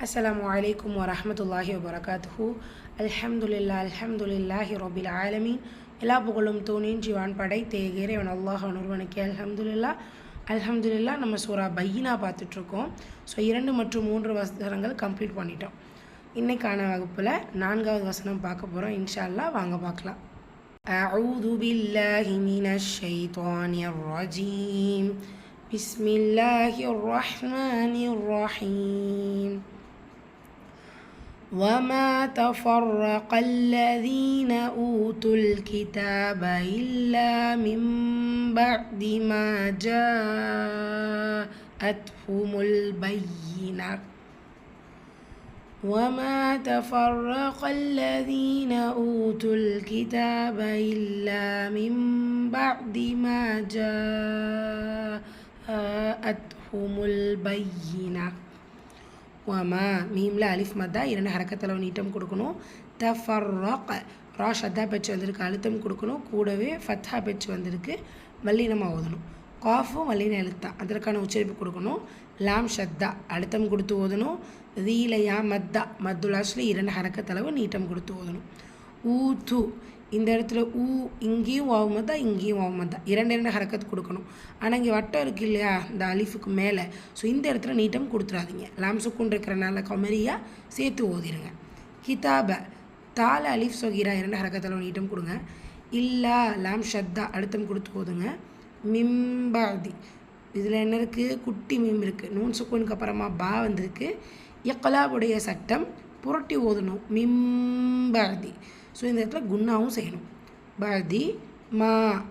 அஸ்ஸலாமு அலைக்கும் வரஹ்மத்துல்லாஹி வபரகாத்துஹு. அல்ஹம்துலில்லாஹி ரபில் ஆலமீன். எல்லா புகழும் தூணின் ஜீவான் படைத்த இறைவன் அல்லாஹ் ஒருவனுக்கு அல்ஹம்துலில்லாஹ். நம்ம சூரா பையினா பார்த்துட்ருக்கோம். ஸோ 2 மற்றும் 3 வசனங்கள் கம்ப்ளீட் பண்ணிட்டோம். இன்றைக்கான வகுப்பில் 4வது வசனம் பார்க்க போகிறோம். இன்ஷா அல்லாஹ் வாங்க பார்க்கலாம். அஊது பில்லாஹி மினஷ் ஷைத்தானிர் ரஜீம். பிஸ்மில்லாஹிர் ரஹ்மானிர் ரஹீம். وما تفرق الذين أوتوا الكتاب إلا من بعد ما جاءتهم البينة وما تفرق الذين أوتوا الكتاب إلا من بعد ما جاءتهم البينة. வமா மீமில் அலிஃப் மத்தா 2 ஹரக்கத்தில் நீட்டம் கொடுக்கணும். தஃபர்ரக ரா ஷத்தா பெச்சு வந்திருக்கு, அழுத்தம் கொடுக்கணும். கூடவே ஃபத்ஹா பெச்சு வந்திருக்கு, வல்லினமாக ஓதணும். காஃபும் வல்லின எழுத்தா அதற்கான உச்சரிப்பு கொடுக்கணும். லாம் ஷத்தா அழுத்தம் கொடுத்து ஓதணும். ரீலையா மத்தா மத்துலாஸ்ல 2 ஹரக்கத்தளவு நீட்டம் கொடுத்து ஓதணும். ஊத்து இந்த இடத்துல ஊ இங்கேயும் வாவுமத்தா இங்கேயும் வாவுமத்தா 2 ஹரக்கத்து கொடுக்கணும். ஆனால் இங்கே வட்டம் இருக்குது இல்லையா இந்த அலிஃபுக்கு மேலே, ஸோ இந்த இடத்துல நீட்டம் கொடுத்துடாதீங்க. லாம் சுக்குன் இருக்கிறனால கமரியாக சேர்த்து ஓதிடுங்க. ஹிதாப தால அலிஃப் சொகீரா 2 ஹரக்கத்தளவு நீட்டம் கொடுங்க. இல்லா லாம் ஷத்தா அழுத்தம் கொடுத்து ஓதுங்க. மிம்பாதி இதில் என்ன இருக்குது, குட்டி மீம் இருக்குது. நூன் சுக்குனுக்கு அப்புறமா பா வந்திருக்கு. இக்லாபுடைய சட்டம் புரட்டி ஓதணும். மிம்பாதி ஸோ இந்த இடத்துல குன்னாவும் செய்யணும். பாதி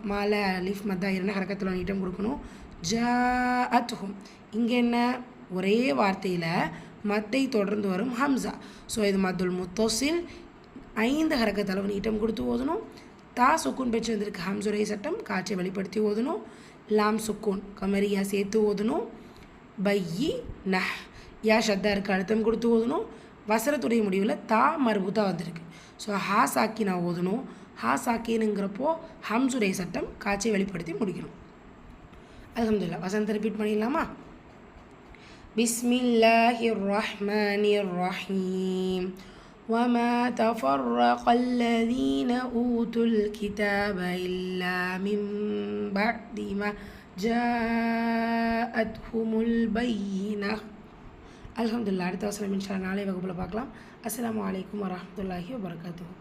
மால அலிஃப் மத்தா 2 ஹரக்கத்தில் நீட்டம் கொடுக்கணும். ஜாஅத்ஹும் இங்கே என்ன ஒரே வார்த்தையில் மத்தை தொடர்ந்து வரும் ஹம்சா. ஸோ இது மத்துல் முத்தசில் 5 ஹரக்கத்தளவு நீட்டம் கொடுத்து ஓதணும். தா சுக்கூன் பெற்று வந்திருக்கு, ஹம்சுரை சட்டம் காட்சியை வெளிப்படுத்தி ஓதணும். லாம் சுக்கூன் கமரியா சேர்த்து ஓதணும். பையி நஹ் யா ஷத்தா இருக்குது, அழுத்தம் கொடுத்து ஓதணும். வசரத்துடைய முடிவில் தா மர்பூத்தா வந்திருக்கு. ஸோ ஹா சாக்கினா ஓதணும். ஹா சாக்கினுங்கிறப்போ ஹம்சுரை சட்டம் காட்சியை வெளிப்படுத்தி முடிக்கணும். அல்ஹம்துலில்லாஹ். வசனத்தை ரிப்பீட் பண்ணிடலாமா? பிஸ்மில்லாஹிர் ரஹ்மானிர் ரஹீம். وما تفرق الذين أوتوا الكتاب إلا من بعد ما جاءتهم البينة. அல்ஹம்துலில்லாஹ். அடுத்த வசனம் இன்ஷா அல்லாஹ் நாளை வகுப்பில் பார்க்கலாம். அஸ்ஸலாமு அலைக்கும் வரஹ்மத்துல்லாஹி வபரகாத்துஹு.